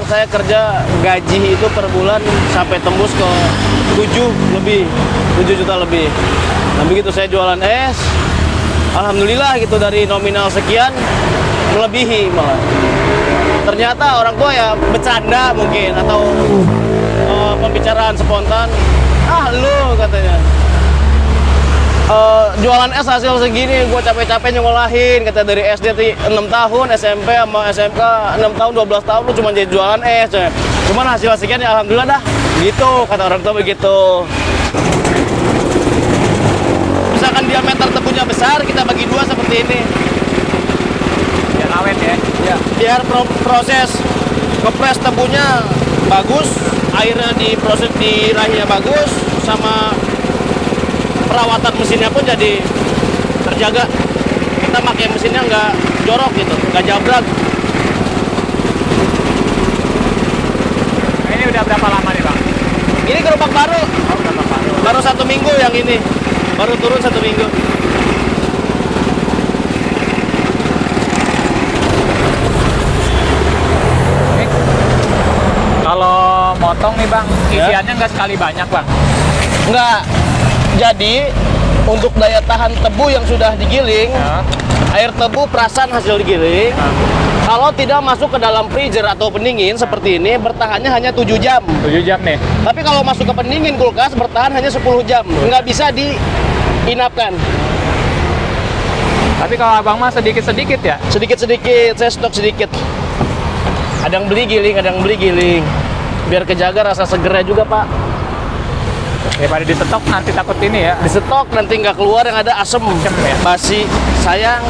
saya kerja gaji itu per bulan sampai tembus ke 7 juta lebih. Nah begitu saya jualan es, alhamdulillah gitu dari nominal sekian melebihi malah. Ternyata orang tua ya bercanda mungkin atau pembicaraan spontan. Ah lu katanya. Jualan es hasil segini, gue capek-capek nyekolahin, kata dari SD 6 tahun, SMP sama SMK 6 tahun, 12 tahun, lu cuma jadi jualan es, coy. Cuman hasil sekian ya alhamdulillah dah, gitu, kata orang tua begitu. Misalkan diameter tebunya besar, kita bagi dua seperti ini. Biar awet ya? Ya, biar proses ngepres tebunya bagus, airnya diproses dirahinya bagus, sama perawatan mesinnya pun jadi terjaga. Kita pakai mesinnya nggak jorok gitu, nggak jabrak. Nah, ini udah berapa lama nih bang? Ini gerobak baru. Oh, gerobak baru. Baru 1 minggu yang ini. Baru turun 1 minggu. Kalau motong nih bang, Ya. isiannya nggak sekali banyak bang? Nggak. Jadi untuk daya tahan tebu yang sudah digiling, Ya. air tebu perasan hasil digiling, kalau tidak masuk ke dalam freezer atau pendingin seperti ini, bertahannya hanya 7 jam. 7 jam nih? Tapi kalau masuk ke pendingin kulkas, bertahan hanya 10 jam. Nggak bisa diinapkan. Tapi kalau abang mah sedikit-sedikit ya? Sedikit-sedikit, saya stok sedikit. Ada yang beli giling, ada yang beli giling. Biar kejaga rasa segernya juga, Pak. Daripada di stok nanti takut ini ya? Di stok nanti nggak keluar yang ada asem. Asem ya? Basi, sayang.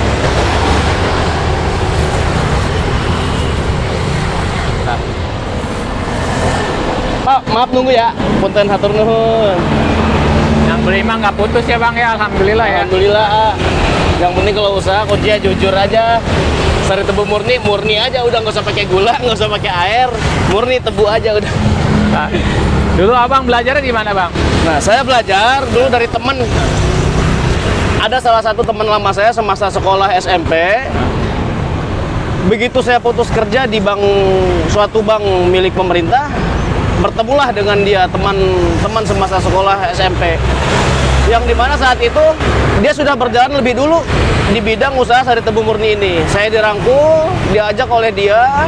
Nah. Pak, maaf nunggu ya. Punten hatur nuhun. Yang beli mah nggak putus ya bang ya? Alhamdulillah ya? Alhamdulillah. Yang penting kalau usaha kuncinya jujur aja. Sari tebu murni aja udah, nggak usah pakai gula, nggak usah pakai air, murni tebu aja udah. Nah, dulu abang belajarnya di mana bang? Nah, saya belajar dulu dari temen. Ada salah satu teman lama saya semasa sekolah SMP. Begitu saya putus kerja di suatu bank milik pemerintah, bertemulah dengan dia, teman semasa sekolah SMP. Yang dimana saat itu dia sudah berjalan lebih dulu di bidang usaha sari tebu murni ini. Saya dirangkul, diajak oleh dia,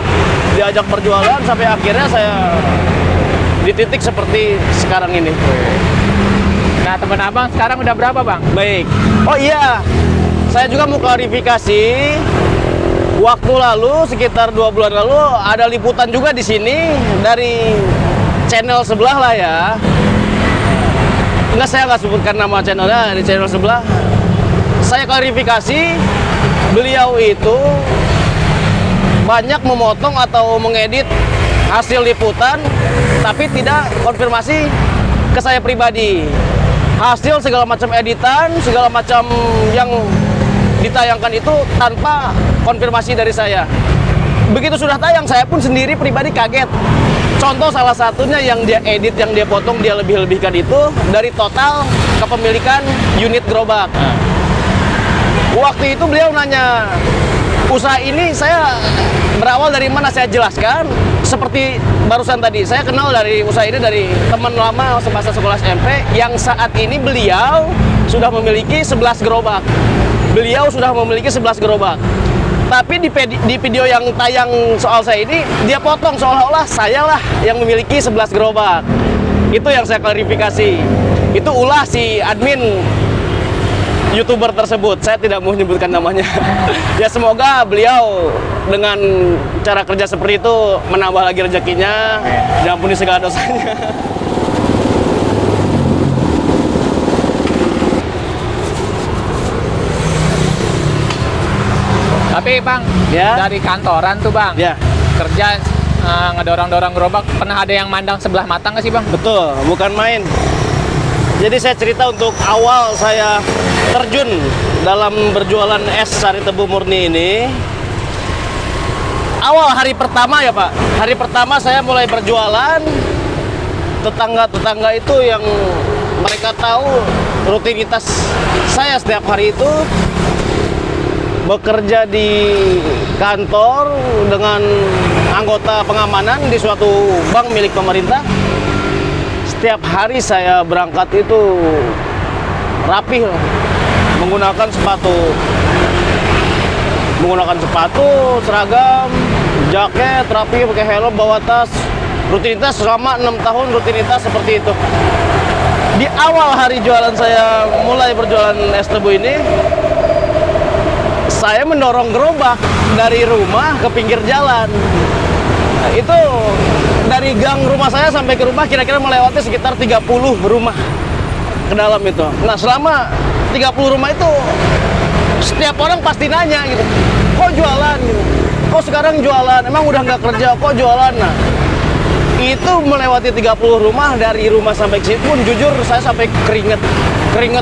diajak berjualan sampai akhirnya saya di titik seperti sekarang ini. Nah teman abang sekarang udah berapa bang? Baik. Oh iya, saya juga mau klarifikasi. Waktu lalu sekitar 2 bulan lalu ada liputan juga di sini dari channel sebelah lah ya. Enggak, saya nggak sebutkan nama channelnya, di channel sebelah. Saya klarifikasi, beliau itu banyak memotong atau mengedit hasil liputan, tapi tidak konfirmasi ke saya pribadi. Hasil segala macam editan, segala macam yang ditayangkan itu tanpa konfirmasi dari saya. Begitu sudah tayang, saya pun sendiri pribadi kaget. Contoh salah satunya yang dia edit, yang dia potong, dia lebih-lebihkan itu dari total kepemilikan unit gerobak. Waktu itu beliau nanya, usaha ini saya berawal dari mana, saya jelaskan. Seperti barusan tadi, saya kenal dari usaha ini dari teman lama semasa sekolah SMP, yang saat ini beliau sudah memiliki 11 gerobak. Beliau sudah memiliki 11 gerobak. Tapi di video yang tayang soal saya ini, dia potong seolah-olah saya lah yang memiliki 11 gerobak. Itu yang saya klarifikasi. Itu ulah si admin YouTuber tersebut. Saya tidak mau menyebutkan namanya. Ya semoga beliau dengan cara kerja seperti itu menambah lagi rezekinya, diampuni segala dosanya. Tapi bang, Ya. dari kantoran tuh bang, Ya, kerja ngedorong-dorong gerobak, pernah ada yang mandang sebelah mata nggak sih bang? betul, bukan main. Jadi saya cerita untuk awal saya terjun dalam berjualan es sari tebu murni ini. Awal hari pertama ya Pak, hari pertama saya mulai berjualan, tetangga-tetangga itu yang mereka tahu rutinitas saya setiap hari itu bekerja di kantor dengan anggota pengamanan di suatu bank milik pemerintah. Setiap hari saya berangkat itu rapih, menggunakan sepatu, seragam, jaket, rapi, pakai helm, bawa tas. Rutinitas selama 6 tahun rutinitas seperti itu. Di awal hari jualan saya mulai berjualan es tebu ini, saya mendorong gerobak dari rumah ke pinggir jalan. Nah, itu dari gang rumah saya sampai ke rumah kira-kira melewati sekitar 30 rumah ke dalam itu. Nah, selama 30 rumah itu setiap orang pasti nanya gitu, kok jualan gitu, kok sekarang jualan, emang udah nggak kerja, kok jualan. Nah, itu melewati 30 rumah, dari rumah sampai ke situ pun jujur saya sampai keringet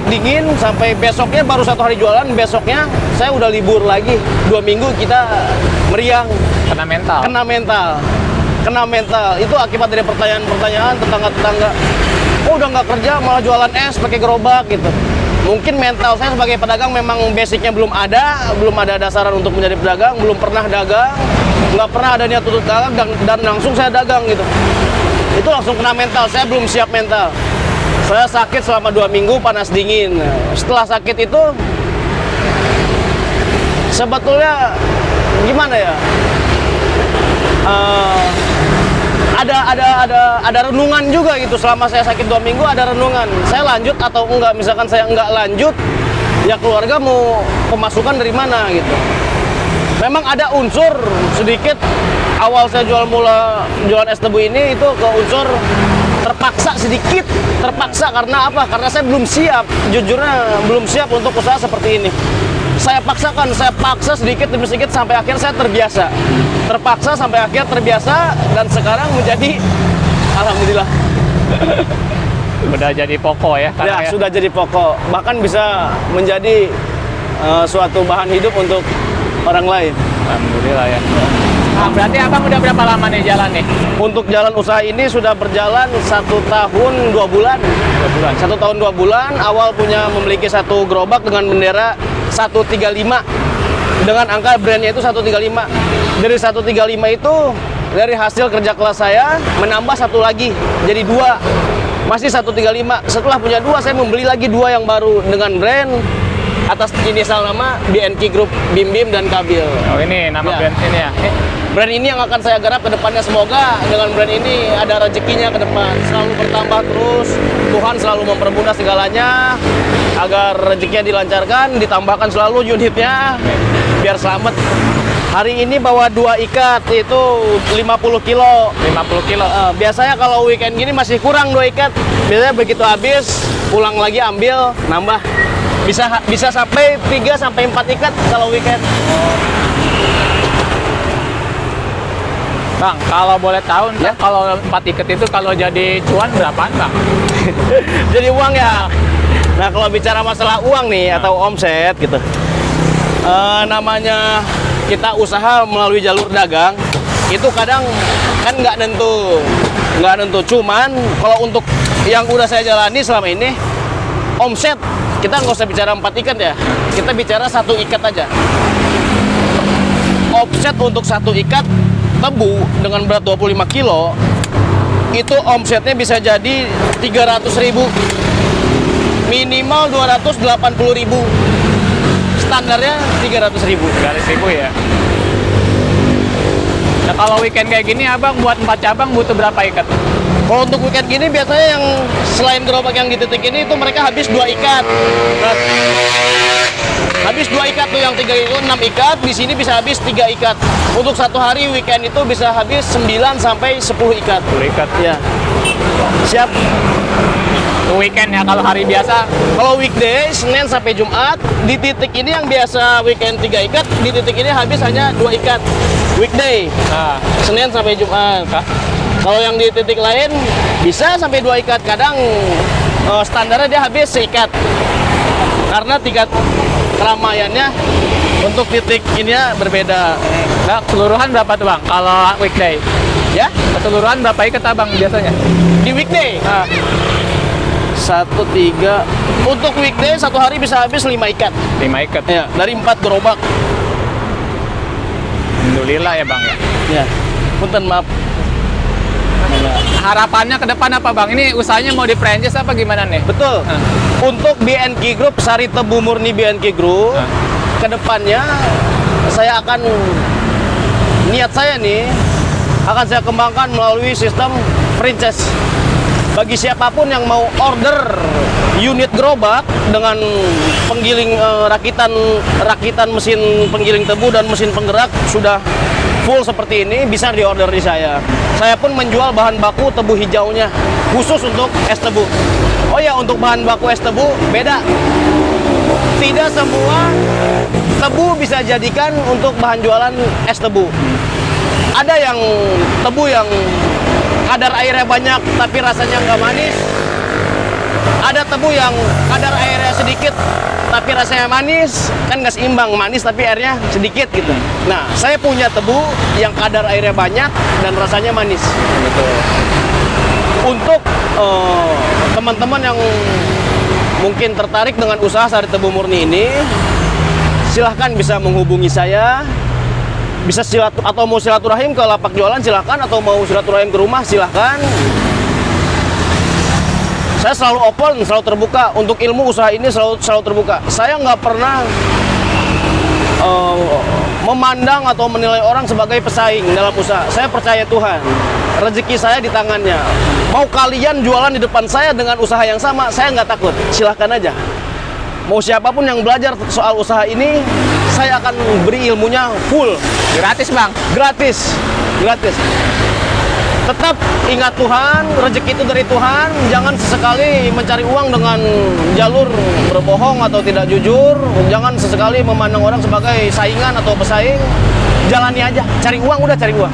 dingin, sampai besoknya baru 1 hari jualan, besoknya saya udah libur lagi 2 minggu kita meriang. Kena mental itu akibat dari pertanyaan-pertanyaan tetangga-tetangga, oh udah nggak kerja malah jualan es pakai gerobak gitu. Mungkin mental saya sebagai pedagang memang basicnya belum ada dasaran untuk menjadi pedagang, belum pernah dagang, nggak pernah ada niat untuk dagang, dan langsung saya dagang gitu. Itu langsung kena mental, saya belum siap mental. Saya sakit selama 2 minggu, panas dingin. Setelah sakit itu sebetulnya gimana ya, ada renungan juga gitu. Selama saya sakit 2 minggu ada renungan, saya lanjut atau enggak. Misalkan saya enggak lanjut, ya keluarga mau pemasukan dari mana gitu. Memang ada unsur sedikit awal saya jualan es tebu ini itu ke unsur terpaksa sedikit, karena apa? Karena saya belum siap, jujurnya belum siap untuk usaha seperti ini. Saya paksa sedikit demi sedikit sampai akhirnya saya terbiasa. Terpaksa sampai akhirnya terbiasa, dan sekarang menjadi alhamdulillah Udah jadi pokok ya? Ya, sudah jadi pokok, bahkan bisa menjadi suatu bahan hidup untuk orang lain. Alhamdulillah ya. Nah, berarti abang udah berapa lama nih jalan nih? Untuk jalan usaha ini sudah berjalan 1 tahun 2 bulan. 1 tahun 2 bulan. Awal memiliki 1 gerobak dengan bendera 135, dengan angka brandnya itu 135. Dari 135 itu, dari hasil kerja keras saya menambah 1 lagi jadi 2, masih 135. Setelah punya 2, saya membeli lagi 2 yang baru dengan brand atas inisial nama BNK Group, Bim Bim dan Kabil. Oh, ini nama Ya. brand ini ya? Brand ini yang akan saya garap ke depannya. Semoga dengan brand ini ada rezekinya ke depan, selalu bertambah terus. Tuhan selalu mempermudah segalanya agar rezekinya dilancarkan, ditambahkan selalu unitnya biar selamat. Hari ini bawa 2 ikat, itu 50 kilo. 50 kilo. Biasanya kalau weekend gini masih kurang 2 ikat. Biasanya begitu habis, pulang lagi ambil, nambah. Bisa sampai 3 sampai 4 ikat kalau weekend. Bang, kalau boleh tahu, ya? Kalau 4 ikat itu kalau jadi cuan berapaan, Bang? Jadi uang ya. Nah, kalau bicara masalah uang nih atau omset gitu, namanya kita usaha melalui jalur dagang, itu kadang kan nggak nentu. Cuman kalau untuk yang udah saya jalani selama ini, omset kita nggak usah bicara 4 ikat ya, kita bicara 1 ikat aja. Omset untuk 1 ikat tebu dengan berat 25 kilo itu omsetnya bisa jadi 300.000, minimal 280.000, standarnya 300.000. 300.000 ya. Nah, kalau weekend kayak gini abang buat 4 cabang butuh berapa ikat? Kalau untuk weekend gini biasanya yang selain gerobak yang di titik ini itu mereka habis 2 ikat. Nah, habis 2 ikat tuh, yang 3 itu 6 ikat, di sini bisa habis 3 ikat. Untuk 1 hari weekend itu bisa habis 9 sampai 10 ikat. 10 ikat. Ya. Siap. Weekend ya, kalau hari biasa. Kalau weekday Senin sampai Jumat, di titik ini yang biasa weekend 3 ikat, di titik ini habis hanya 2 ikat. Weekday. Nah, Senin sampai Jumat. Kalau yang di titik lain bisa sampai 2 ikat. Kadang standarnya dia habis seikat. Karena tingkat keramaiannya untuk titik ini berbeda. nah, keseluruhan berapa tuh, Bang? Kalau weekday? Ya, Keseluruhan berapa ikat abang biasanya? di weekday. Nah, 1, 3. Untuk weekday 1 hari bisa habis 5 ikat. 5 ikat. Ya, dari 4 gerobak. Alhamdulillah ya Bang ya. Ya, punten maaf. Harapannya ke depan apa Bang? Ini usahanya mau di franchise apa gimana nih? Betul. Untuk BNK Group, Sari Tebu Murni BNK Group, kedepannya saya akan, niat saya nih, akan saya kembangkan melalui sistem franchise. Bagi siapapun yang mau order unit gerobak dengan penggiling rakitan mesin penggiling tebu dan mesin penggerak sudah full seperti ini, bisa diorder di saya. Saya pun menjual bahan baku tebu hijaunya khusus untuk es tebu. Oh ya, untuk bahan baku es tebu beda. Tidak semua tebu bisa jadikan untuk bahan jualan es tebu. Ada yang tebu yang kadar airnya banyak tapi rasanya nggak manis. Ada tebu yang kadar airnya sedikit tapi rasanya manis, kan nggak seimbang, manis tapi airnya sedikit gitu. Nah, saya punya tebu yang kadar airnya banyak dan rasanya manis. Betul. Untuk teman-teman yang mungkin tertarik dengan usaha Sari Tebu Murni ini, silahkan bisa menghubungi saya. Bisa atau mau silaturahim ke lapak jualan silahkan, atau mau silaturahim ke rumah silahkan. Saya selalu open, selalu terbuka. Untuk ilmu usaha ini selalu terbuka. Saya nggak pernah memandang atau menilai orang sebagai pesaing dalam usaha. Saya percaya Tuhan. Rezeki saya di tangannya. Mau kalian jualan di depan saya dengan usaha yang sama, saya nggak takut. Silahkan aja. Mau siapapun yang belajar soal usaha ini, saya akan beri ilmunya full. Gratis Bang? Gratis. Gratis. Tetap ingat Tuhan, rezeki itu dari Tuhan. Jangan sesekali mencari uang dengan jalur berbohong atau tidak jujur. Jangan sesekali memandang orang sebagai saingan atau pesaing. Jalani aja, cari uang, udah cari uang.